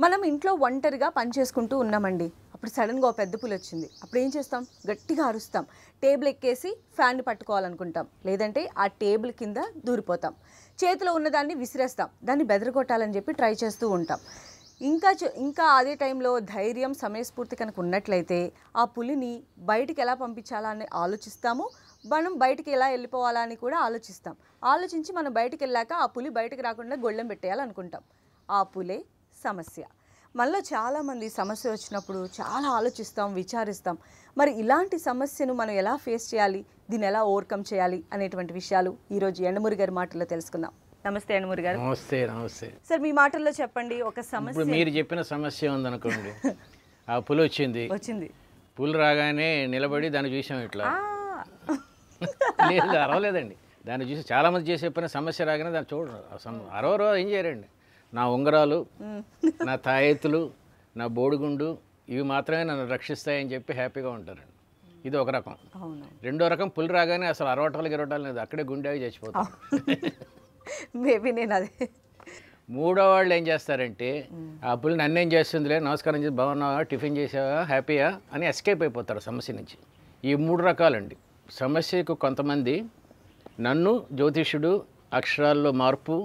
మనం ఇంట్లో ఒంటరిగా పని చేసుకుంటూ ఉన్నామండి. అప్పుడు సడన్గా ఓ పెద్ద పులి వచ్చింది. అప్పుడు ఏం చేస్తాం? గట్టిగా అరుస్తాం. టేబుల్ ఎక్కేసి ఫ్యాన్ని పట్టుకోవాలనుకుంటాం. లేదంటే ఆ టేబుల్ కింద దూరిపోతాం. చేతిలో ఉన్నదాన్ని విసిరేస్తాం. దాన్ని బెదరగొట్టాలని చెప్పి ట్రై చేస్తూ ఉంటాం. ఇంకా అదే టైంలో ధైర్యం, సమయస్ఫూర్తి కనుక ఉన్నట్లయితే ఆ పులిని బయటికి ఎలా పంపించాలా అని ఆలోచిస్తాము. మనం బయటికి ఎలా వెళ్ళిపోవాలా అని కూడా ఆలోచించి మనం బయటికి వెళ్ళాక ఆ పులి బయటికి రాకుండా గొళ్ళెం పెట్టేయాలనుకుంటాం. ఆ పులే సమస్య. మనలో చాలామంది సమస్య వచ్చినప్పుడు చాలా ఆలోచిస్తాం, విచారిస్తాం. మరి ఇలాంటి సమస్యను మనం ఎలా ఫేస్ చేయాలి, దీన్ని ఎలా ఓవర్కమ్ చేయాలి అనేటువంటి విషయాలు ఈరోజు ఎండమూరి గారి మాటల్లో తెలుసుకుందాం. నమస్తే ఎండమూరి గారు. నమస్తే సార్, మీ మాటల్లో చెప్పండి. ఒక సమస్య, మీరు చెప్పిన సమస్య ఉందనుకోండి. ఆ పులి వచ్చింది. పులి రాగానే నిలబడి దాన్ని చూసాం ఇట్లా. లేదు, అరవలేదండి. దాన్ని చూసి చాలామంది చేసే పని సమస్య రాగానే దాన్ని చూడరు. అరవరో ఏం చేయరండి. నా ఉంగరాలు, నా తాయెత్తులు, నా బోడిగుండు ఇవి మాత్రమే నన్ను రక్షిస్తాయని చెప్పి హ్యాపీగా ఉంటారండి. ఇది ఒక రకం. రెండో రకం, పులి రాగానే అసలు అరవటాలు గిరవటాలు లేదు, అక్కడే గుండెవి చచ్చిపోతారు. మేబీ నేను అదే. మూడో వాళ్ళు ఏం చేస్తారంటే, ఆ పులి నన్నేం చేస్తుందిలే, నమస్కారం చేసి బాగున్నావా, టిఫిన్ చేసావా, హ్యాపీయా అని ఎస్కేప్ అయిపోతారు సమస్య నుంచి. ఈ మూడు రకాలండి సమస్యకు. కొంతమంది నన్ను జ్యోతిష్యుడు, అక్షరాల్లో మార్పు,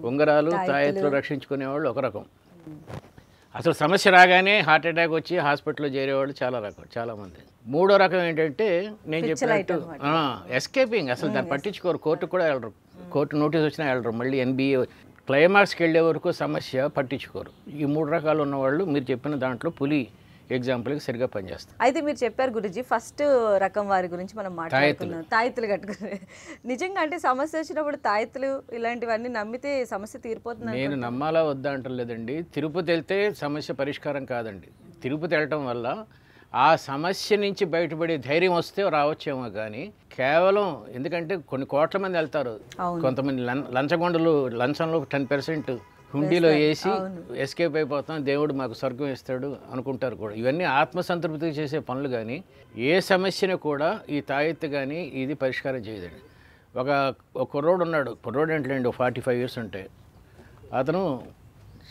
ఉంగరాలు, తాయెత్తులు రక్షించుకునేవాళ్ళు ఒక రకం. అసలు సమస్య రాగానే హార్ట్ అటాక్ వచ్చి హాస్పిటల్లో చేరేవాళ్ళు చాలామంది. మూడో రకం ఏంటంటే, నేను చెప్పినట్టు ఎస్కేపింగ్. అసలు దాన్ని పట్టించుకోరు, కోర్టుకు కూడా వెళ్ళరు. కోర్టు నోటీస్ వచ్చినా వెళ్ళరు. మళ్ళీ ఎన్బిఏ క్లైమాక్స్కి వెళ్ళే వరకు సమస్య పట్టించుకోరు. ఈ మూడు రకాలు ఉన్నవాళ్ళు మీరు చెప్పిన దాంట్లో పులి ఎగ్జాంపుల్కి సరిగ్గా పనిచేస్తారు. అయితే మీరు చెప్పారు గురుజీ, ఫస్ట్ రకం వారి గురించి మనం మాట్లాడుతున్నాం. తాయెత్తులు కట్టుకుని నిజంగా అంటే సమస్య వచ్చినప్పుడు తాయెత్తులు ఇలాంటివన్నీ నమ్మితే సమస్య తీరిపోతుంది. నేను నమ్మాలా వద్దా అంటలేదండి. తిరుపతి వెళ్తే సమస్య పరిష్కారం కాదండి. తిరుపతి వెళ్ళటం వల్ల ఆ సమస్య నుంచి బయటపడే ధైర్యం వస్తే రావచ్చేమో కానీ కేవలం, ఎందుకంటే కొన్ని కోట్ల మంది వెళ్తారు. కొంతమంది లంచగొండలు లంచంలో 10% హుండీలో వేసి ఎస్కేప్ అయిపోతాం, దేవుడు మాకు స్వర్గం ఇస్తాడు అనుకుంటారు కూడా. ఇవన్నీ ఆత్మసంతృప్తికి చేసే పనులు. కానీ ఏ సమస్యను కూడా ఈ తాయెత్తు కానీ ఇది పరిష్కారం చేయదండి. ఒక కుర్రోడు ఉన్నాడు. కుర్రోడు ఏంటండి, 45 years ఉంటాయి. అతను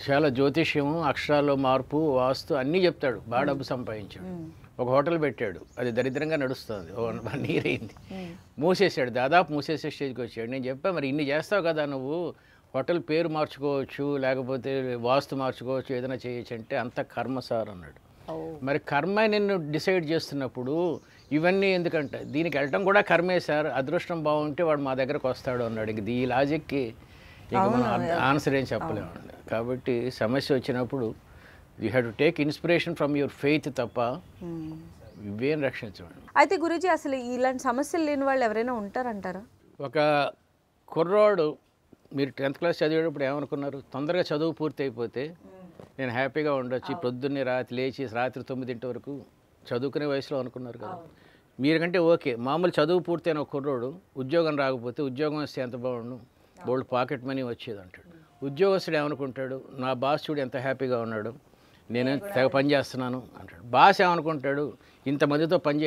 చాలా జ్యోతిష్యము, అక్షరాల్లో మార్పు, వాస్తు అన్నీ చెప్తాడు. బాగా డబ్బు సంపాదించాడు. ఒక హోటల్ పెట్టాడు. అది దరిద్రంగా నడుస్తుంది. 1 year అయింది. మూసేసాడు. దాదాపు మూసేసే స్టేజ్కి వచ్చాడు. నేను చెప్పా, మరి ఇన్ని చేస్తావు కదా నువ్వు, హోటల్ పేరు మార్చుకోవచ్చు, లేకపోతే వాస్తు మార్చుకోవచ్చు, ఏదైనా చేయొచ్చు అంటే, అంత కర్మ సార్ అన్నాడు. మరి కర్మ నిన్ను డిసైడ్ చేస్తున్నప్పుడు ఇవన్నీ ఎందుకంటే, దీనికి వెళ్ళటం కూడా కర్మే సార్, అదృష్టం బాగుంటే వాడు మా దగ్గరకు వస్తాడు అన్నాడు. ఇంక ఈ లాజిక్కి ఇక మనం ఆన్సర్ ఏం చెప్పలేమండి. కాబట్టి సమస్య వచ్చినప్పుడు you have to take inspiration from your faith తప్ప ఇవేం రక్షించండి. అయితే గురూజీ, అసలు ఇలాంటి సమస్యలు లేని వాళ్ళు ఎవరైనా ఉంటారంటారా? ఒక కుర్రోడు, మీరు 10th class చదివేటప్పుడు ఏమనుకున్నారు? తొందరగా చదువు పూర్తి అయిపోతే నేను హ్యాపీగా ఉండొచ్చు, పొద్దున్నే లేచి రాత్రి 9 వరకు చదువుకునే వయసులో అనుకున్నారు కదా. మీరుకంటే ఓకే, మామూలు చదువు పూర్తయిన ఒక కుర్రోడు ఉద్యోగం రాకపోతే, ఉద్యోగం వస్తే ఎంత బాగుండు, బోల్డ్ పాకెట్ మనీ వచ్చేది అంటాడు. ఉద్యోగస్తుడు ఏమనుకుంటాడు, నా బాస్ చూడు ఎంత హ్యాపీగా ఉన్నాడు, నేను తెగ పని చేస్తున్నాను అంటాడు. బాస్ ఏమనుకుంటాడు, ఇంతమందితో పని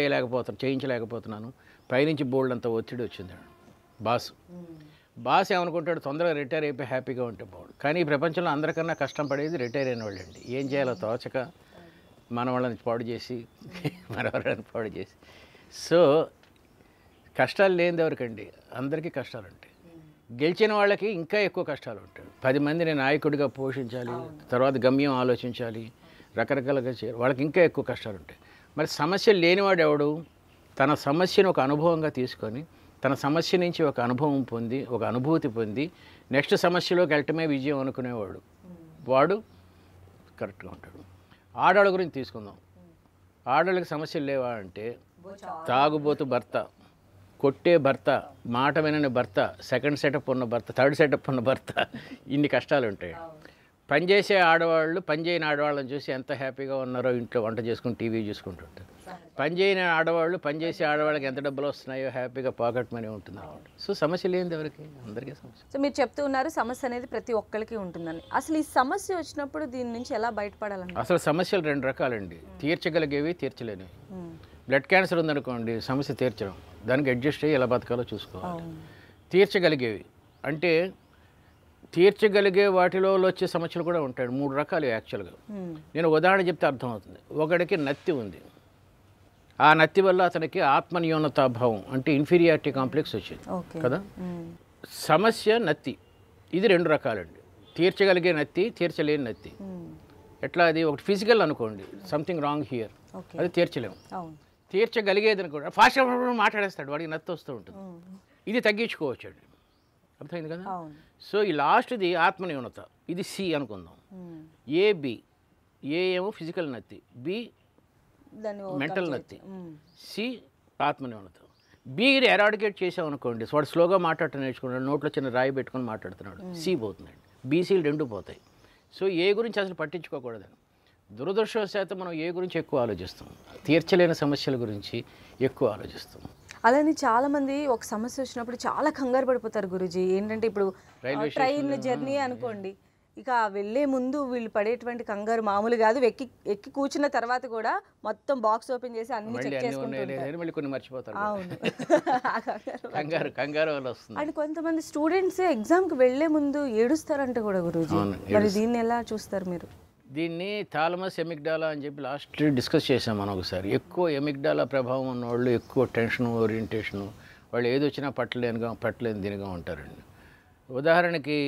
చేయించలేకపోతున్నాను, పైనుంచి బోల్డ్ అంత ఒత్తిడి వచ్చింది. బాస్ ఏమనుకుంటాడు, తొందరగా రిటైర్ అయిపోయి హ్యాపీగా ఉంటే బాగుండు. కానీ ఈ ప్రపంచంలో అందరికన్నా కష్టం పడేది రిటైర్ అయిన వాళ్ళండి. ఏం చేయాలో తోచక మన వాళ్ళని పాడు చేసి సో కష్టాలు లేనిది ఎవరికండి, అందరికీ కష్టాలు ఉంటాయి. గెలిచిన వాళ్ళకి ఇంకా ఎక్కువ కష్టాలు ఉంటాయి. 10 మందిని నాయకుడిగా పోషించాలి, తర్వాత గమ్యం ఆలోచించాలి, రకరకాలుగా చేయాలి, వాళ్ళకి ఇంకా ఎక్కువ కష్టాలు ఉంటాయి. మరి సమస్య లేనివాడు ఎవడు? తన సమస్యను ఒక అనుభవంగా తీసుకొని, తన సమస్య నుంచి ఒక అనుభవం పొంది, ఒక అనుభూతి పొంది, నెక్స్ట్ సమస్యలోకి వెళ్ళటమే విజయం అనుకునేవాడు, వాడు కరెక్ట్గా ఉంటాడు. ఆడవాళ్ళ గురించి తీసుకుందాం. ఆడవాళ్ళకి సమస్యలు లేవా అంటే, తాగుబోతు భర్త, కొట్టే భర్త, మాట వినని భర్త, సెకండ్ సెటప్ ఉన్న భర్త, థర్డ్ సెటప్ ఉన్న భర్త, ఇన్ని కష్టాలు ఉంటాయి. పనిచేసే ఆడవాళ్ళు పనిచేయని ఆడవాళ్ళని చూసి ఎంత హ్యాపీగా ఉన్నారో, ఇంట్లో వంట చేసుకుని టీవీ చూసుకుంటుంటారు. పనిచేయని ఆడవాళ్ళు పనిచేసే ఆడవాళ్ళకి ఎంత డబ్బులు వస్తున్నాయో హ్యాపీగా పాకెట్ మనీ ఉంటుంది అన్నమాట. సో సమస్య లేనిది ఎవరికి, అందరికీ సమస్య. సో మీరు చెప్తూ ఉన్నారు సమస్య అనేది ప్రతి ఒక్కరికి ఉంటుందని. అసలు ఈ సమస్య వచ్చినప్పుడు దీని నుంచి ఎలా బయటపడాలని? అసలు సమస్యలు 2 రకాలండి, తీర్చగలిగేవి, తీర్చలేనివి. బ్లడ్ క్యాన్సర్ ఉందనుకోండి, సమస్య తీర్చడం, దానికి అడ్జస్ట్ అయ్యి ఎలా బతకాలో చూసుకోవాలి. తీర్చగలిగేవి అంటే తీర్చగలిగే వాటిలో వచ్చే సమస్యలు కూడా ఉంటాయి. 3 రకాలు యాక్చువల్గా. నేను ఉదాహరణ చెప్తే అర్థమవుతుంది. ఒకడికి నత్తి ఉంది, ఆ నత్తి వల్ల అతనికి ఆత్మన్యూనతాభావం అంటే ఇన్ఫీరియారిటీ కాంప్లెక్స్ వచ్చింది కదా. సమస్య నత్తి, ఇది 2 రకాలండి. తీర్చగలిగే నత్తి, తీర్చలేని నత్తి. ఎట్లా అది? ఒకటి ఫిజికల్ అనుకోండి, సంథింగ్ రాంగ్ హియర్, అది తీర్చలేము. తీర్చగలిగేది అనుకోండి, ఫాస్ట్గా మాట్లాడేస్తాడు, వాడికి నత్తి వస్తూ ఉంటుంది. ఇది తగ్గించుకోవచ్చు అండి, అర్థమైంది కదా. సో ఈ లాస్ట్ది ఆత్మన్యూనత, ఇది సి అనుకుందాం. బి, ఏ ఏమో ఫిజికల్ నత్తి, బి మెంటల్ నత్తి, సి ఆత్మన్యూనత. బిని ఎరాడికేట్ చేసామనుకోండి, వాడు స్లోగా మాట్లాడటం నేర్చుకున్నాడు, నోట్లో చిన్న రాయి పెట్టుకొని మాట్లాడుతున్నాడు, సి పోతున్నాడు. బీసీలు 2 పోతాయి. సో ఏ గురించి అసలు పట్టించుకోకూడదని. దురదృష్టవశాత్తు మనం ఏ గురించి ఎక్కువ ఆలోచిస్తాం, తీర్చలేని సమస్యల గురించి ఎక్కువ ఆలోచిస్తాం. అలానే చాలామంది ఒక సమస్య వచ్చినప్పుడు చాలా కంగారు పడిపోతారు గురూజీ. ఏంటంటే ఇప్పుడు ట్రైన్ జర్నీ అనుకోండి, ఇక వెళ్ళే ముందు వీళ్ళు పడేటువంటి కంగారు మామూలు కాదు. ఎక్కి కూర్చున్న తర్వాత కూడా మొత్తం బాక్స్ ఓపెన్ చేసి అన్ని చెక్ చేసుకుంటారు, మళ్ళీ కొన్ని మర్చిపోతారు. అవును, కంగారు వల్ల వస్తుంది. అండ్ కొంతమంది స్టూడెంట్స్ ఎగ్జామ్కి వెళ్ళే ముందు ఏడుస్తారంట కూడా గురూజీ. మరి దీన్ని ఎలా చూస్తారు మీరు? దీన్ని థాలమస్ ఎమిగ్డాలా అని చెప్పి లాస్ట్ డిస్కస్ చేసాం మనం ఒకసారి. ఎక్కువ ఎమిగ్డాలా ప్రభావం ఉన్న వాళ్ళు ఎక్కువ టెన్షన్, ఓరియంటేషను, వాళ్ళు ఏది వచ్చినా పట్టలేని దీనిగా ఉంటారండి. ఉదాహరణకి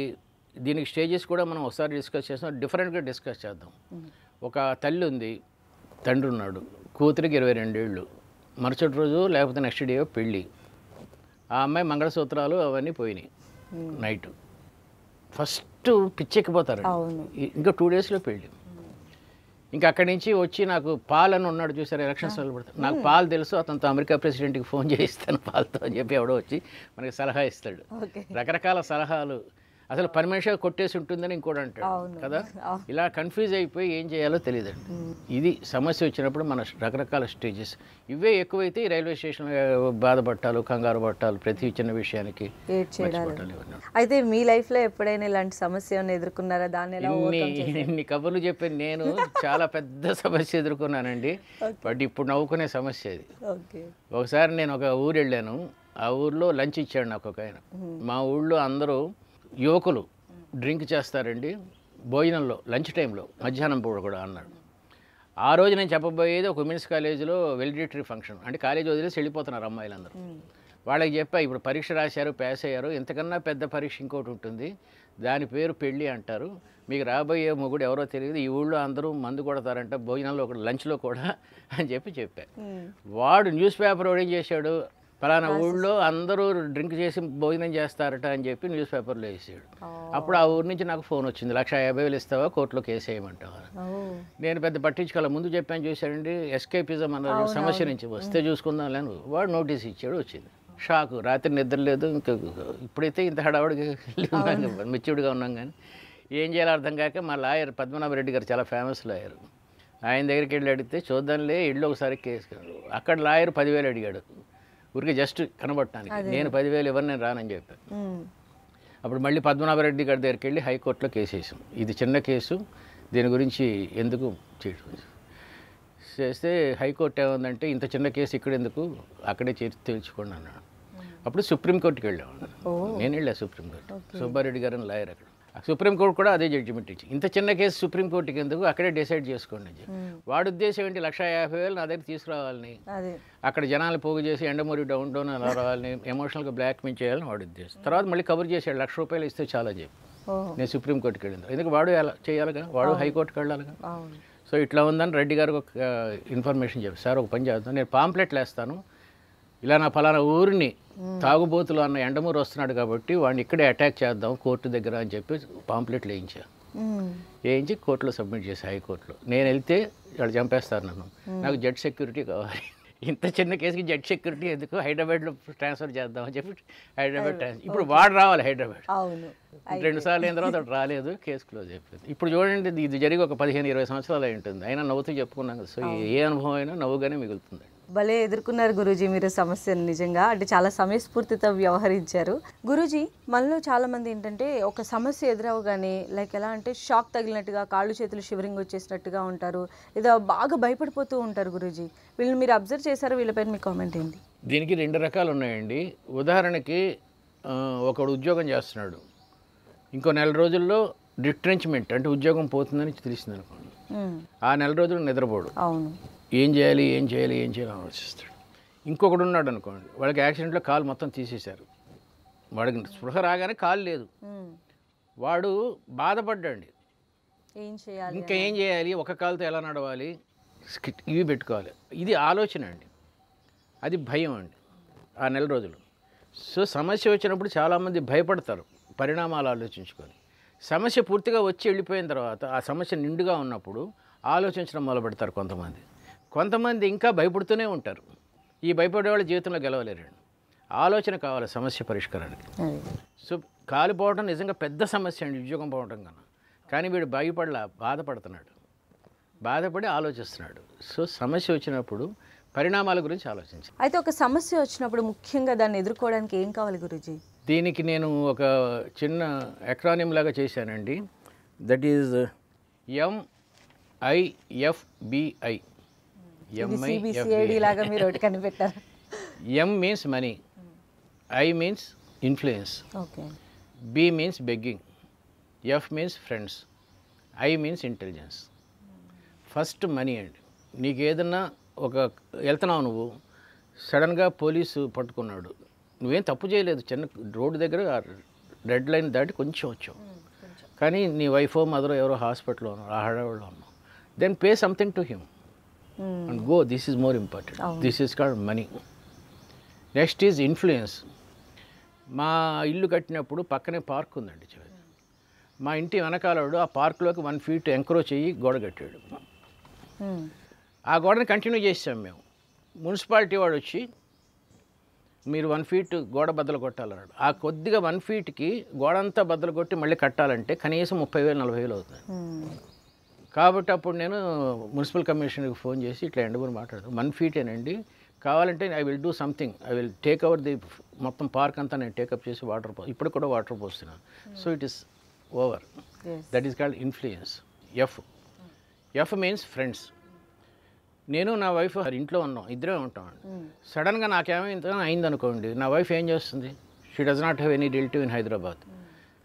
దీనికి స్టేజెస్ కూడా మనం ఒకసారి డిస్కస్ చేస్తాం, డిఫరెంట్గా డిస్కస్ చేద్దాం. ఒక తల్లి ఉంది, తండ్రి ఉన్నాడు, కూతురికి 22 ఏళ్ళు, మరుసటి రోజు లేకపోతే నెక్స్ట్ డే పెళ్ళి. ఆ అమ్మాయి మంగళసూత్రాలు అవన్నీ పోయినాయి నైట్. ఫస్ట్ పిచ్చెక్కిపోతారు, ఇంకా 2 డేస్లో పెళ్ళి. ఇంకా అక్కడి నుంచి వచ్చి నాకు పాల్ అని ఉన్నాడు చూసారు, ఎలక్షన్స్ పడతాడు, నాకు పాల్ తెలుసు, అతనితో అమెరికా ప్రెసిడెంట్కి ఫోన్ చేయిస్తాను పాల్తో అని చెప్పి ఎవడో వచ్చి మనకి సలహా ఇస్తాడు. రకరకాల సలహాలు, అసలు పని మనిషిగా కొట్టేసి ఉంటుందని ఇంకోటి అంటాడు కదా. ఇలా కన్ఫ్యూజ్ అయిపోయి ఏం చేయాలో తెలియదండి. ఇది సమస్య వచ్చినప్పుడు మన రకరకాల స్టేజెస్ ఇవే ఎక్కువైతే రైల్వే స్టేషన్లో బాధపట్టాలు, కంగారు పట్టాలు, ప్రతి చిన్న విషయానికి. అయితే మీ లైఫ్లో ఎప్పుడైనా ఇలాంటి సమస్య ఎదుర్కొన్నారా? దాన్ని ఇన్ని కబుర్లు చెప్పాను నేను, చాలా పెద్ద సమస్య ఎదుర్కొన్నానండి. బట్ ఇప్పుడు నవ్వుకునే సమస్య ఇది. ఒకసారి నేను ఒక ఊరు వెళ్ళాను, ఆ ఊర్లో లంచ్ ఇచ్చాడు నాకు ఒక ఆయన. మా ఊళ్ళో అందరూ యువకులు డ్రింక్ చేస్తారండి భోజనంలో, లంచ్ టైంలో, మధ్యాహ్నం పూట కూడా అన్నాడు. ఆ రోజు నేను చెప్పబోయేది ఒక ఉమెన్స్ కాలేజీలో వెలిడిటరీ ఫంక్షన్, అంటే కాలేజీ వదిలేసి వెళ్ళిపోతున్నారు అమ్మాయిలందరూ. వాళ్ళకి చెప్పా, ఇప్పుడు పరీక్ష రాశారు, పాస్ అయ్యారు, ఇంతకన్నా పెద్ద పరీక్ష ఇంకోటి ఉంటుంది, దాని పేరు పెళ్ళి అంటారు, మీకు రాబోయే మొగుడు ఎవరో తెలియదు, ఈ ఊళ్ళో అందరూ మందు కొడతారంట భోజనంలో కూడా, లంచ్లో కూడా అని చెప్పా. వాడు న్యూస్ పేపర్ ఏం చేశాడు, ఫలానా ఊళ్ళో అందరూ డ్రింక్ చేసి భోజనం చేస్తారట అని చెప్పి న్యూస్ పేపర్లో వేసాడు. అప్పుడు ఆ ఊరి నుంచి నాకు ఫోన్ వచ్చింది, 1,50,000 ఇస్తావా, కోర్టులో కేసు వేయమంటావా. నేను పెద్ద పట్టించుకోవాలి, ముందు చెప్పాను చూశాడండి, ఎస్కేపిజం అన్నారు, సమస్య నుంచి వస్తే చూసుకుందాం లేను. వాడు నోటీస్ ఇచ్చాడు, వచ్చింది. షాకు, రాత్రి నిద్ర లేదు. ఇంకా ఇప్పుడైతే ఇంత హడావుడిగా మెచ్యూర్డ్గా ఉన్నాం, కానీ ఏం చేయాలో అర్థం కాక మా లాయర్ పద్మనాభరెడ్డి గారు చాలా ఫేమస్ లాయర్, ఆయన దగ్గరికి వెళ్ళి అడిగితే చూద్దాంలే ఇళ్ళు ఒకసారి కేసు. అక్కడ లాయర్ 10,000 అడిగాడు ఊరికి జస్ట్ కనబడటానికి. నేను 10,000 ఇవ్వను, నేను రానని చెప్పాను. అప్పుడు మళ్ళీ పద్మనాభరెడ్డి గారి దగ్గరికి వెళ్ళి హైకోర్టులో కేసు వేసాం. ఇది చిన్న కేసు, దీని గురించి ఎందుకు చేయడం చేస్తే హైకోర్టు ఏముందంటే, ఇంత చిన్న కేసు ఇక్కడ ఎందుకు, అక్కడే తెలుసుకోండి అన్నాడు. అప్పుడు సుప్రీంకోర్టుకి వెళ్ళాను నేను, వెళ్ళా సుప్రీంకోర్టు. సుబ్బారెడ్డి గారు అని లాయర్ అక్కడ. సుప్రీంకోర్టు కూడా అదే జడ్జిమెంట్ ఇచ్చి, ఇంత చిన్న కేసు సుప్రీంకోర్టుకి ఎందుకు, అక్కడే డిసైడ్ చేసుకోండి అని చెప్పి. వాడి ఉద్దేశం ఏంటి, 1,50,000 నా దగ్గర తీసుకురావాలని, అక్కడ జనాలు పోగు చేసి ఎండమూరి డౌన్ అలా రావాలని, ఎమోషనల్గా బ్లాక్మెయిల్ చేయాలని వాడి ఉద్దేశం. తర్వాత మళ్ళీ కబుర్ చేశాడు, ₹1,00,000 ఇస్తే చాలా చెప్పి. నేను సుప్రీంకోర్టుకి వెళ్ళింది, ఎందుకు వాడు ఎలా చేయాలిగా, వాడు హైకోర్టుకి వెళ్ళాలిగా. సో ఇట్లా ఉందని రెడ్డి గారికి ఒక ఇన్ఫర్మేషన్ చెప్పి, సార్ ఒక పని చేద్దాం, నేను పాంప్లెట్లు వేస్తాను, ఇలా నా ఫలానా ఊరిని తాగుబోతులు అన్న ఎండమూరు వస్తున్నాడు కాబట్టి వాడిని ఇక్కడే అటాక్ చేద్దాం కోర్టు దగ్గర అని చెప్పి పాంప్లెట్లు వేయించి కోర్టులో సబ్మిట్ చేసి హైకోర్టులో. నేను వెళ్తే వాళ్ళు చంపేస్తారు నన్ను, నాకు జడ్ సెక్యూరిటీ కావాలి. ఇంత చిన్న కేసుకి జడ్ సెక్యూరిటీ ఎందుకు, హైదరాబాద్లో ట్రాన్స్ఫర్ చేద్దామని చెప్పి హైదరాబాద్ ఇప్పుడు వాడు రావాలి హైదరాబాద్. 2 సార్లు అయిన తర్వాత రాలేదు, కేసు క్లోజ్ అయిపోయింది. ఇప్పుడు చూడండి, ఇది జరిగి ఒక 15-20 సంవత్సరాలు అయి ఉంటుంది, అయినా నవ్వుతూ చెప్పుకున్నాం కదా. సో ఏ అనుభవం అయినా నవ్వుగానే మిగులుతుంది. భలే ఎదుర్కొన్నారు గురూజీ మీరు సమస్యను, నిజంగా అంటే చాలా సమయస్ఫూర్తితో వ్యవహరించారు. గురూజీ, మనలో చాలామంది ఏంటంటే ఒక సమస్య ఎదురవగానే లైక్ ఎలా అంటే షాక్ తగిలినట్టుగా, కాళ్ళు చేతులు షివరింగ్ వచ్చేసినట్టుగా ఉంటారు, లేదా బాగా భయపడిపోతూ ఉంటారు. గురూజీ, వీళ్ళని మీరు అబ్జర్వ్ చేశారు, వీళ్ళపైన మీ కామెంట్ ఏంటి? దీనికి 2 రకాలు ఉన్నాయండి. ఉదాహరణకి ఒకడు ఉద్యోగం చేస్తున్నాడు, ఇంకో నెల రోజుల్లో రిట్రెంచ్మెంట్ అంటే ఉద్యోగం పోతుందని తెలిసింది అనుకోండి. ఆ నెల రోజులు నిద్రపోడు. అవును. ఏం చేయాలి ఆలోచిస్తాడు. ఇంకొకడు ఉన్నాడు అనుకోండి, వాడికి యాక్సిడెంట్లో కాలు మొత్తం తీసేశారు, వాడికి స్పృహ రాగానే కాలు లేదు, వాడు బాధపడ్డాడు. ఏం చేయాలి, ఇంకా ఏం చేయాలి, ఒక కాలుతో ఎలా నడవాలి, ఇవి పెట్టుకోవాలి. ఇది ఆలోచన అండి, అది భయం అండి ఆ నెల రోజులు. సో సమస్య వచ్చినప్పుడు చాలామంది భయపడతారు పరిణామాలు ఆలోచించుకొని. సమస్య పూర్తిగా వచ్చి వెళ్ళిపోయిన తర్వాత ఆ సమస్య నిండుగా ఉన్నప్పుడు ఆలోచించడం మొదలుపెడతారు కొంతమంది ఇంకా భయపడుతూనే ఉంటారు. ఈ భయపడే వాళ్ళ జీవితంలో గెలవలేరండి. ఆలోచన కావాలి సమస్య పరిష్కారానికి. సో కాలిపోవడం నిజంగా పెద్ద సమస్య అండి ఉద్యోగం పోవడం కన్నా. కానీ వీడు బాధపడి ఆలోచిస్తున్నాడు. సో సమస్య వచ్చినప్పుడు పరిణామాల గురించి ఆలోచించాలి. అయితే ఒక సమస్య వచ్చినప్పుడు ముఖ్యంగా దాన్ని ఎదుర్కోవడానికి ఏం కావాలి గురూజీ? దీనికి నేను ఒక చిన్న ఎక్రానిమ్ లాగా చేశానండి. That is MIFBI. CBCID లాగా మీరు ఒకటి కనిపెట్టారు. M means money, I means influence, okay, B means begging, F means friends, I means intelligence. First money అండి. నీకు ఏదన్నా వెళ్తున్నావు, నువ్వు సడన్గా పోలీసు పట్టుకున్నాడు, నువ్వేం తప్పు చేయలేదు, చిన్న రోడ్డు దగ్గర రెడ్ లైన్ దాటి కొంచెం వచ్చావు, కానీ నీ వైఫో మదరో ఎవరో హాస్పిటల్లో ఉన్నారు, ఆ హడావుల్లో ఉన్నావు, then pay something to him and go. This is more important. This is called money. Next is influence. మా ఇల్లు కట్టినప్పుడు పక్కనే పార్క్ ఉందండి. మా ఇంటి వెనకాలడు ఆ పార్క్లోకి 1 feet ఎంక్రోచ్ అయ్యి గోడ కట్టాడు. ఆ గోడని కంటిన్యూ చేసాం మేము. మున్సిపాలిటీ వాడు వచ్చి మీరు 1 feet గోడ బద్దలు కొట్టాలన్నాడు. ఆ కొద్దిగా 1 feetకి గోడ అంతా బద్దలు కొట్టి మళ్ళీ కట్టాలంటే కనీసం 30,000-40,000 అవుతుంది. కాబట్టి అప్పుడు నేను మున్సిపల్ కమిషనర్కి ఫోన్ చేసి ఇట్లా ఎండబోని మాట్లాడతాను, 1 feet కావాలంటే I will do something, I will take over the మొత్తం పార్క్ అంతా నేను టేకప్ చేసి ఇప్పుడు కూడా వాటర్ పోస్తున్నాను. So it is over. That is called influence. F means friends. నేను నా వైఫ్ ఇంట్లో ఉన్నాం, ఇద్దరే ఉంటాం. సడన్గా నాకేమైందో అయిందనుకోండి, నా వైఫ్ ఏం చేస్తుంది? She does not have any relative in Hyderabad.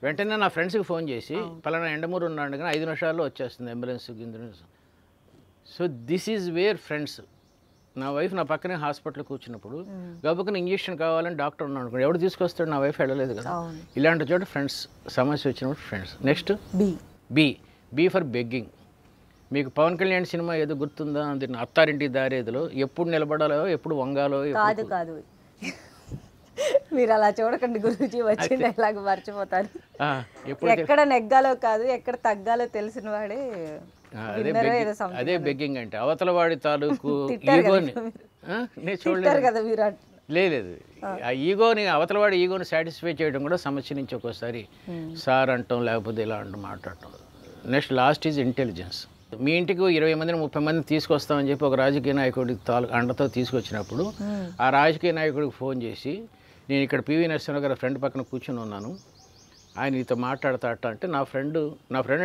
వెంటనే నా ఫ్రెండ్స్కి ఫోన్ చేసి పలానా ఎండమూరు ఉన్నాడు కానీ 5 నిమిషాల్లో వచ్చేస్తుంది ambulance. So this is where friends. నా వైఫ్ నా పక్కనే హాస్పిటల్ కూర్చున్నప్పుడు గబుకుని ఇంజక్షన్ కావాలని డాక్టర్ ఉన్నాడు అనుకోండి, ఎవడు తీసుకొస్తాడు? నా వైఫ్ వెళ్ళలేదు కదా. ఇలాంటి చోట ఫ్రెండ్స్, సమస్య వచ్చినప్పుడు friends. Next B for begging. మీకు పవన్ కళ్యాణ్ సినిమా ఏదో గుర్తుందా? అది అత్తారింటి దారేదిలో ఎప్పుడు నిలబడాలో, ఎప్పుడు వంగాలో. కాదు మీరు అలా చూడకండి గురూజీ, వచ్చి డైలాగ్ మర్చిపోతారు. ఎక్కడ నెగ్గాలో కాదు, ఎక్కడ తగ్గాలో తెలిసిన వాడే. అదే బెగ్గింగ్ అంటే అవతల వాడి తాలూకు ఈగోని చూడలేదు కదా మీరు. లేదు, ఆ ఈగోని, అవతల వాడి ఈగోని సాటిస్ఫై చేయడం కూడా సమస్య నుంచి ఒక్కోసారి సార్ అంటాం, లేకపోతే ఇలా అంటాం, మాట్లాడటం. Next last is intelligence. మీ ఇంటికి 20 మందిని 30 మందిని తీసుకొస్తామని చెప్పి ఒక రాజకీయ నాయకుడి అండతో తీసుకొచ్చినప్పుడు ఆ రాజకీయ నాయకుడికి ఫోన్ చేసి, నేను ఇక్కడ పివి నరసింహరావు గారి ఫ్రెండ్ పక్కన కూర్చొని ఉన్నాను, ఆయన నీతో మాట్లాడతాట అంటే, నా ఫ్రెండ్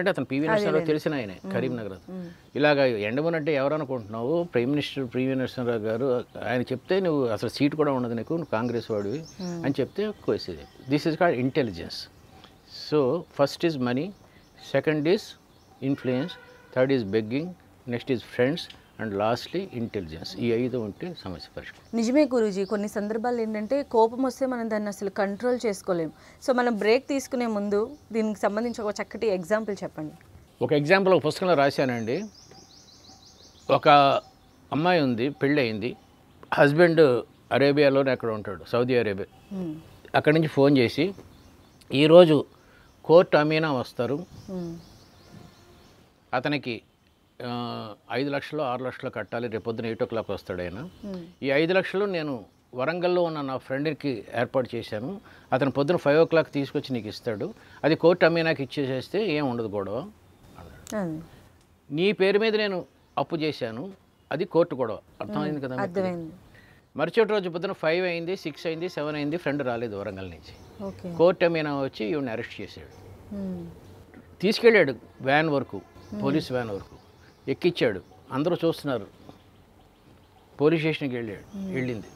అంటే అతను పివి నరసింహరావు తెలిసిన ఆయనే, కరీంనగర్. ఇలాగ ఎండమూరు అంటే ఎవరు అనుకుంటున్నావు? ప్రైమ్ మినిస్టర్ పివి నరసింహరావు గారు. ఆయన చెప్తే నువ్వు అసలు సీట్ కూడా ఉండదు నీకు, నువ్వు కాంగ్రెస్ వాడివి అని చెప్తే కోసేది. This is called intelligence. So first is money, second is influence, third is begging, next is friends and lastly intelligence. ఈ 5 ఉంటే సమస్య పరిష్కారం. నిజమే గురూజీ, కొన్ని సందర్భాలు ఏంటంటే కోపం వస్తే మనం దాన్ని అసలు కంట్రోల్ చేసుకోలేము. సో మనం బ్రేక్ తీసుకునే ముందు దీనికి సంబంధించి ఒక చక్కటి ఎగ్జాంపుల్ చెప్పండి. ఒక ఎగ్జాంపుల్ ఒక పుస్తకంలో రాశానండి. ఒక అమ్మాయి ఉంది, పెళ్ళి అయింది, హస్బెండ్ అరేబియాలోనే అక్కడ ఉంటాడు, సౌదీ అరేబియా. అక్కడి నుంచి ఫోన్ చేసి, ఈరోజు కోర్టు అమీనా వస్తారు, అతనికి 5 లక్షలు 6 లక్షలు కట్టాలి, రేపొద్దున 8 o'clock వస్తాడు ఆయన. ఈ 5 లక్షలు నేను వరంగల్లో ఉన్న నా ఫ్రెండ్కి ఏర్పాటు చేశాను, అతను పొద్దున 5 o'clock తీసుకొచ్చి నీకు ఇస్తాడు, అది కోర్టు అమీనాకి ఇచ్చేసేస్తే ఏం ఉండదు గొడవ అన్నాడు. నీ పేరు మీద నేను అప్పు చేశాను, అది కోర్టు గొడవ. అర్థమైంది కదా? మరుసటి రోజు పొద్దున 5 అయింది, 6 అయింది, 7 అయింది, ఫ్రెండ్ రాలేదు వరంగల్ నుంచి. కోర్టు అమీనా వచ్చి ఈవిని అరెస్ట్ చేశాడు, తీసుకెళ్ళాడు వ్యాన్ వరకు, పోలీస్ వ్యాన్ వరకు ఎక్కిచ్చాడు. అందరూ చూస్తున్నారు. పోలీస్ స్టేషన్కి వెళ్ళింది,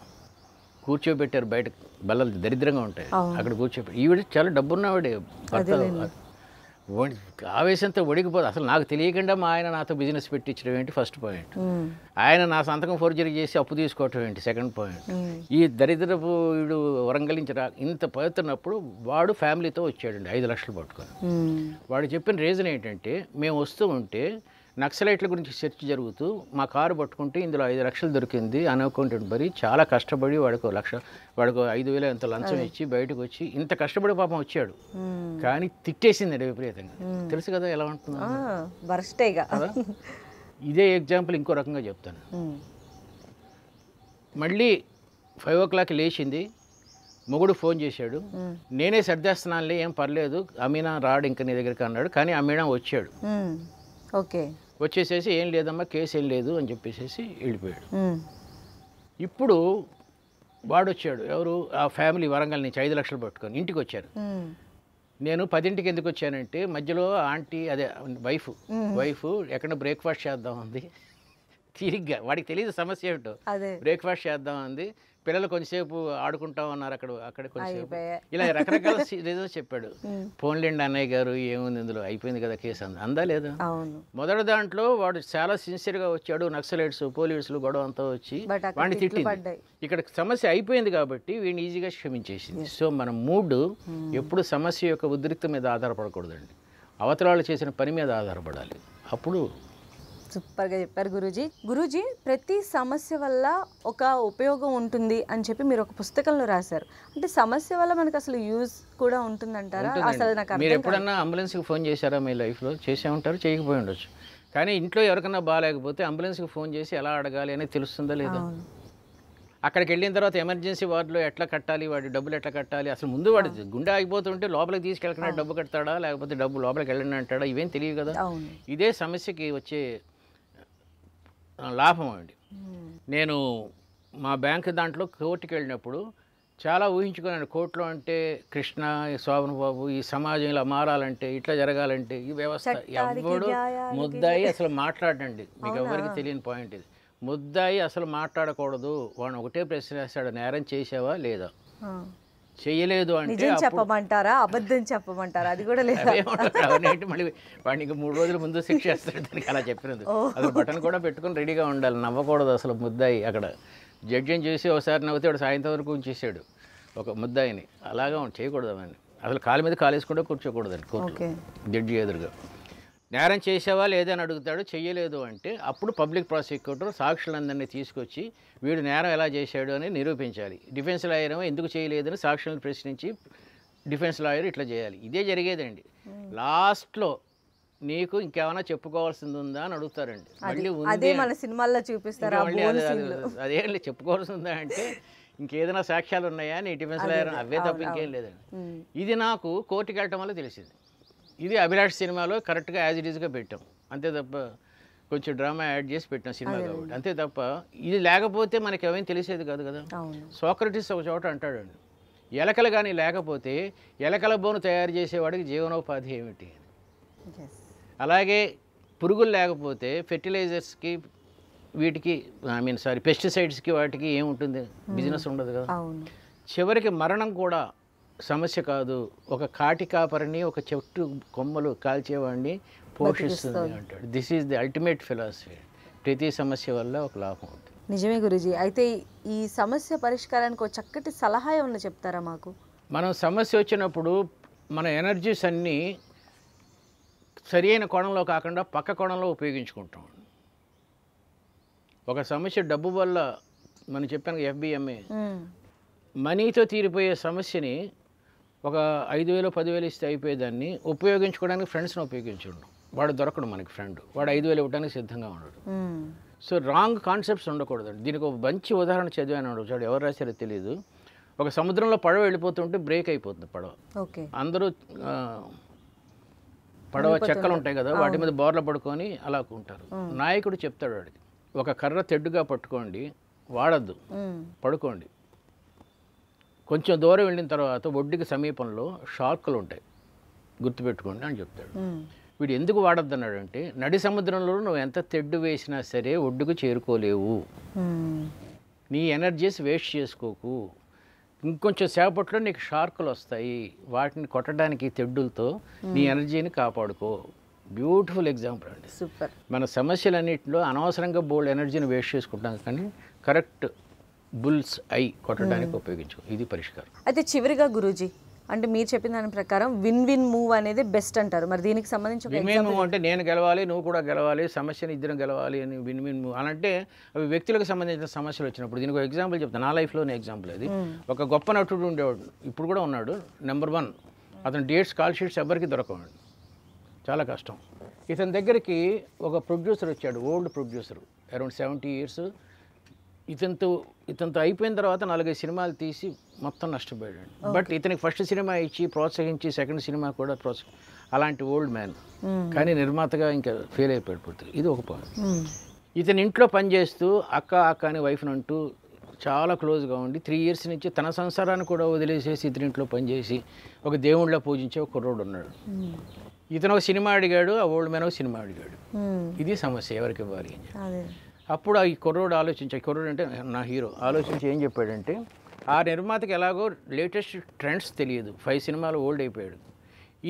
కూర్చోబెట్టారు బయట, బల్లలు దరిద్రంగా ఉంటాయి, అక్కడ కూర్చోబెట్టి. ఈవిడ చాలా డబ్బున్నవాడే, భర్త ఆవేశంతో ఒడిగిపోదు. అసలు నాకు తెలియకుండా మా ఆయన నాతో బిజినెస్ పెట్టించడం ఏంటి ఫస్ట్ పాయింట్, ఆయన నా సంతకం ఫోర్జరీ చేసి అప్పు తీసుకోవటం ఏంటి సెకండ్ పాయింట్. ఈ దరిద్రపు వీడు వరంగలించరా ఇంత పోతున్నప్పుడు వాడు ఫ్యామిలీతో వచ్చాడండి 5 లక్షలు పట్టుకొని. వాడు చెప్పిన రీజన్ ఏంటంటే, మేము వస్తూ ఉంటే నక్సలైట్ల గురించి సెర్చ్ జరుగుతూ మా కారు పట్టుకుంటే ఇందులో 5 లక్షలు దొరికింది అన్అకౌంటెడ్. మరి చాలా కష్టపడి వాడికి 1 లక్ష, వాడికి 5,000 ఎంత లంచం ఇచ్చి బయటకు వచ్చి ఇంత కష్టపడి పాపం వచ్చాడు. కానీ తిట్టేసింది విపరీతంగా. తెలుసు కదా ఎలా ఉంటుందో. ఇదే ఎగ్జాంపుల్ ఇంకో రకంగా చెప్తాను. మళ్ళీ 5 o'clock లేచింది, మొగుడు ఫోన్ చేశాడు, నేనే సర్దేస్తున్నానులే ఏం పర్లేదు అమీనా రాడు ఇంకా నీ దగ్గరికి అన్నాడు. కానీ అమీనా వచ్చాడు. ఓకే, వచ్చేసేసి ఏం లేదమ్మా కేసు ఏం లేదు అని చెప్పేసి వెళ్ళిపోయాడు. ఇప్పుడు వాడు వచ్చాడు, ఎవరు ఆ ఫ్యామిలీ వరంగల్ నుంచి 5 లక్షలు పట్టుకొని ఇంటికి వచ్చారు. నేను 10ంటికి ఎందుకు వచ్చానంటే మధ్యలో ఆంటీ అదే వైఫ్ ఎక్కడ బ్రేక్ఫాస్ట్ చేద్దాం ఉంది, తిరిగ్గా వాడికి తెలియదు సమస్య ఏమిటో, బ్రేక్ఫాస్ట్ చేద్దాం ఉంది, పిల్లలు కొంచెంసేపు ఆడుకుంటా ఉన్నారు అక్కడ కొంచెంసేపు, ఇలా రకరకాల రీజన్స్ చెప్పాడు. ఫోన్లేండి అన్నయ్య గారు ఏముంది ఇందులో అయిపోయింది కదా కేసు అందా లేదా. మొదటి దాంట్లో వాడు చాలా సిన్సియర్గా వచ్చాడు, నక్సలైట్స్ పోలీసులు గొడవ అంతా వచ్చి వాడిని తిట్టింది. ఇక్కడ సమస్య అయిపోయింది కాబట్టి వీడిని ఈజీగా క్షమించేసింది. సో మన మూడ్ ఎప్పుడు సమస్య యొక్క ఉద్రిక్త మీద ఆధారపడకూడదండి, అవతలాలు చేసిన పని మీద ఆధారపడాలి. అప్పుడు సూపర్గా చెప్పారు గురూజీ. ప్రతి సమస్య వల్ల ఒక ఉపయోగం ఉంటుంది అని చెప్పి మీరు ఒక పుస్తకంలో రాశారు. అంటే సమస్య వల్ల మనకు అసలు యూజ్ కూడా ఉంటుందంటారా? అసలు నాకు మీరు ఎప్పుడన్నా అంబులెన్స్కి ఫోన్ చేశారా మీ లైఫ్లో? చేసే ఉంటారు, చేయకపోయి ఉండొచ్చు. కానీ ఇంట్లో ఎవరికన్నా బాగాలేకపోతే అంబులెన్స్కి ఫోన్ చేసి ఎలా అడగాలి అనేది తెలుస్తుందా లేదా? అక్కడికి వెళ్ళిన తర్వాత ఎమర్జెన్సీ వార్డులో ఎట్లా కట్టాలి, వాడి డబ్బులు ఎట్లా కట్టాలి, అసలు ముందు వాడు గుండె ఆగిపోతుంటే లోపలికి తీసుకెళ్ళకుండా డబ్బు కడతాడా, లేకపోతే డబ్బు లోపలికి వెళ్ళండి అంటాడా, ఇవేం తెలియదు కదా. ఇదే సమస్యకి వచ్చే లాభం అండి. నేను మా బ్యాంక్ దాంట్లో కోర్టుకి వెళ్ళినప్పుడు చాలా ఊహించుకున్నాను. కోర్టులో అంటే కృష్ణ, శోభన్ బాబు, ఈ సమాజం ఇలా మారాలంటే, ఇట్లా జరగాలంటే, ఈ వ్యవస్థ ఎవడు ముద్దాయి అసలు మాట్లాడండి. మీకు ఎవరికి తెలియని పాయింట్ ఇది. ముద్దాయి అసలు మాట్లాడకూడదు. వాడిని ఒకటే ప్రశ్న వేస్తాడు, నేరం చేసావా లేదా. చేయలేదు అంటే చెప్పమంటారా, అబద్ధం చెప్పమంటారా, అది కూడా లేదు. మళ్ళీ వాడిని ఇంకా 3 రోజుల ముందు శిక్ష చేస్తాడు దానికి. అలా చెప్పినది అసలు బటన్ కూడా పెట్టుకుని రెడీగా ఉండాలి, నవ్వకూడదు అసలు. ముద్దాయి అక్కడ జడ్జిని చూసి ఒకసారి నవ్వుతే వాడు సాయంత్రం వరకు ఉంచేసాడు ఒక ముద్దాయిని. అలాగా చేయకూడదు అవన్నీ. అసలు కాలు మీద కాలేసుకుంటే కూర్చోకూడదండి కోర్టులో జడ్జి ఎదురుగా. నేరం చేసావా లేదని అడుగుతాడు, చెయ్యలేదు అంటే అప్పుడు పబ్లిక్ ప్రాసిక్యూటర్ సాక్షులందరినీ తీసుకొచ్చి వీడు నేరం ఎలా చేశాడు అని నిరూపించాలి. డిఫెన్స్ లాయర్ ఏమో ఎందుకు చేయలేదని సాక్షులను ప్రశ్నించి డిఫెన్స్ లాయర్ ఇట్లా చేయాలి. ఇదే జరిగేదండి. లాస్ట్లో నీకు ఇంకేమైనా చెప్పుకోవాల్సింది ఉందా అని అడుగుతారండి. మళ్ళీ అదే మన సినిమాల్లో చూపిస్తారు. అదేం చెప్పుకోవాల్సి ఉందా అంటే ఇంకేదైనా సాక్ష్యాలు ఉన్నాయా అని డిఫెన్స్ లాయర్, అవే తప్ప ఇంకేం లేదండి. ఇది నాకు కోర్టుకి వెళ్ళటం వల్ల తెలిసింది. ఇది అభిలాష్ సినిమాలో కరెక్ట్గా యాజ్ ఇట్ ఈజ్గా పెట్టాం, అంతే తప్ప కొంచెం డ్రామా యాడ్ చేసి పెట్టాం సినిమా కాబట్టి, అంతే తప్ప ఇది లేకపోతే మనకి ఏమేం తెలిసేది కాదు కదా. సోక్రటీస్ ఒక చోట అంటాడండి, ఎలకలు కానీ లేకపోతే ఎలకల బోను తయారు చేసేవాడికి జీవనోపాధి ఏమిటి. అలాగే పురుగులు లేకపోతే ఫెర్టిలైజర్స్కి వీటికి పెస్టిసైడ్స్కి వాటికి ఏముంటుంది, బిజినెస్ ఉండదు కదా. చివరికి మరణం కూడా సమస్య కాదు, ఒక కాటి కాపరిని, ఒక చెట్టు కొమ్మలు కాల్చేవాడిని పోషిస్తుంది అంటాడు. This is the ultimate philosophy. ప్రతి సమస్య వల్ల ఒక లాభం ఉంటుంది. నిజమే గురూజీ. అయితే ఈ సమస్య పరిష్కారానికి ఒక చక్కటి సలహా ఏమన్నా చెప్తారా మాకు? మనం సమస్య వచ్చినప్పుడు మన ఎనర్జీస్ అన్నీ సరైన కోణంలో కాకుండా పక్క కోణంలో ఉపయోగించుకుంటాం. ఒక సమస్య డబ్బు వల్ల మనం చెప్పాను FBMA, మనీతో తీరిపోయే సమస్యని ఒక 5,000 10,000 ఇస్తే అయిపోయేదాన్ని ఉపయోగించుకోవడానికి ఫ్రెండ్స్ని ఉపయోగించుండు. వాడు దొరకడు మనకి ఫ్రెండ్, వాడు 5,000 ఇవ్వడానికి సిద్ధంగా ఉన్నాడు. సో రాంగ్ కాన్సెప్ట్స్ ఉండకూడదండి. దీనికి ఒక మంచి ఉదాహరణ చదివాను, చూడు ఎవరు రాశారో తెలియదు. ఒక సముద్రంలో పడవ వెళ్ళిపోతుంటే బ్రేక్ అయిపోతుంది పడవ. అందరూ పడవ చెక్కలు ఉంటాయి కదా, వాటి మీద బోర్ల పడుకొని అలా ఉంటారు. నాయకుడు చెప్తాడు వాడికి, ఒక కర్ర తెడ్డుగా పట్టుకోండి, వాడద్దు, పడుకోండి. కొంచెం దూరం వెళ్ళిన తర్వాత ఒడ్డుకి సమీపంలో షార్కులు ఉంటాయి, గుర్తుపెట్టుకోండి అని చెప్తాడు. వీడు ఎందుకు వాడద్దు అన్నాడంటే, నడి సముద్రంలో నువ్వు ఎంత తెడ్డు వేసినా సరే ఒడ్డుకు చేరుకోలేవు, నీ ఎనర్జీస్ వేస్ట్ చేసుకోకు, ఇంకొంచెం సేపట్లో నీకు షార్కులు వస్తాయి, వాటిని కొట్టడానికి తెడ్డులతో నీ ఎనర్జీని కాపాడుకో. బ్యూటిఫుల్ ఎగ్జాంపుల్ అండి. సూపర్. మన సమస్యలన్నింటిలో అనవసరంగా బోల్డ్ ఎనర్జీని వేస్ట్ చేసుకుంటాం, కానీ కరెక్ట్ బుల్స్ ఐ కొట్టడానికి ఉపయోగించు. ఇది పరిష్కారం. అయితే చివరిగా గురూజీ, అంటే మీరు చెప్పిన దాని ప్రకారం విన్ విన్ మూవ్ అనేది బెస్ట్ అంటారు. మరి దీనికి సంబంధించి ఒక విన్ విన్ మూవ్ అంటే నేను గెలవాలి, నువ్వు కూడా గెలవాలి, సమస్యని ఇద్దరం గెలవాలి అని విన్ విన్ మూవ్ అని అంటే అవి వ్యక్తులకు సంబంధించిన సమస్యలు వచ్చినప్పుడు. దీనికి ఒక ఎగ్జాంపుల్ చెప్తాను, నా లైఫ్లోనే ఎగ్జాంపుల్ అది. ఒక గొప్ప నటుడు ఉండేవాడు, ఇప్పుడు కూడా ఉన్నాడు, నెంబర్ 1. అతను డేట్స్ కాల్ షీట్స్ ఎవరికి దొరకవాడు, చాలా కష్టం. ఇతని దగ్గరికి ఒక ప్రొడ్యూసర్ వచ్చాడు, ఓల్డ్ ప్రొడ్యూసర్, అరౌండ్ 70 years. ఇతనితో అయిపోయిన తర్వాత 4-5 సినిమాలు తీసి మొత్తం నష్టపోయాడు. బట్ ఇతనికి ఫస్ట్ సినిమా ఇచ్చి ప్రోత్సహించి సెకండ్ సినిమా కూడా అలాంటి ఓల్డ్ మ్యాన్, కానీ నిర్మాతగా ఇంకా ఫెయిల్ అయిపోయాడు పూర్తిగా. ఇది ఒక పాయింట్. ఇతని ఇంట్లో పనిచేస్తూ అక్క అని వైఫ్ని అంటూ చాలా క్లోజ్గా ఉండి 3 years నుంచి తన సంసారాన్ని కూడా వదిలేసేసి ఇతని ఇంట్లో పనిచేసి ఒక దేవుళ్ళ పూజించే ఒక కుర్రోడు ఉన్నాడు. ఇతను ఒక సినిమా అడిగాడు, ఆ ఓల్డ్ మ్యాన్ ఒక సినిమా అడిగాడు. ఇది సమస్య, ఎవరికి ఇవ్వాలి. అప్పుడు ఈ కుర్రోడు కుర్రోడు అంటే నా హీరో ఆలోచించి ఏం చెప్పాడంటే, ఆ నిర్మాతకి ఎలాగో లేటెస్ట్ ట్రెండ్స్ తెలియదు, 5 సినిమాలు ఓల్డ్ అయిపోయాడు.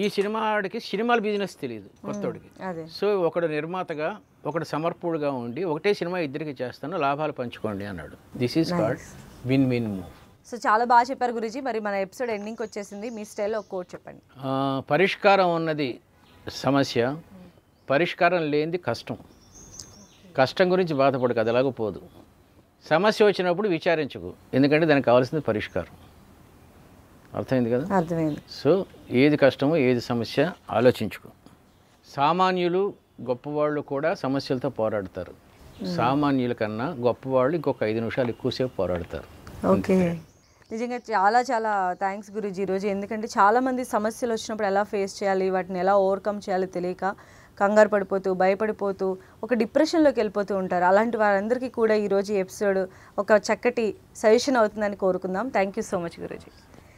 ఈ సినిమాల బిజినెస్ తెలియదు కొత్తోడికి. సో ఒకడు నిర్మాతగా ఒకడు సమర్పుడుగా ఉండి ఒకటే సినిమా ఇద్దరికి చేస్తాను, లాభాలు పంచుకోండి అన్నాడు. This is called win win move. So చాలా బాగా చెప్పారు గురూజీ. మరి మన ఎపిసోడ్ ఎండింగ్కి వచ్చేసింది, మీ స్టైల్లో ఒక కోట్ చెప్పండి. పరిష్కారం ఉన్నది సమస్య, పరిష్కారం లేనిది కష్టం. కష్టం గురించి బాధపడకు, అది ఎలాగో పోదు. సమస్య వచ్చినప్పుడు విచారించకు, ఎందుకంటే దానికి కావాల్సింది పరిష్కారం. అర్థమైంది కదా? అర్థమైంది. సో ఏది కష్టమో ఏది సమస్య ఆలోచించుకో. సామాన్యులు గొప్పవాళ్ళు కూడా సమస్యలతో పోరాడతారు. సామాన్యుల కన్నా గొప్పవాళ్ళు ఇంకొక 5 నిమిషాలు ఎక్కువసేపు పోరాడతారు. ఓకే, నిజంగా చాలా చాలా థ్యాంక్స్ గురూజీ ఈరోజు. ఎందుకంటే చాలామంది సమస్యలు వచ్చినప్పుడు ఎలా ఫేస్ చేయాలి, వాటిని ఎలా ఓవర్కమ్ చేయాలి తెలియక కంగారు పడిపోతూ భయపడిపోతూ ఒక డిప్రెషన్లోకి వెళ్ళిపోతూ ఉంటారు. అలాంటి వారందరికీ కూడా ఈరోజు ఎపిసోడ్ ఒక చక్కటి సజెషన్ అవుతుందని కోరుకుందాం. Thank you so much Guruji.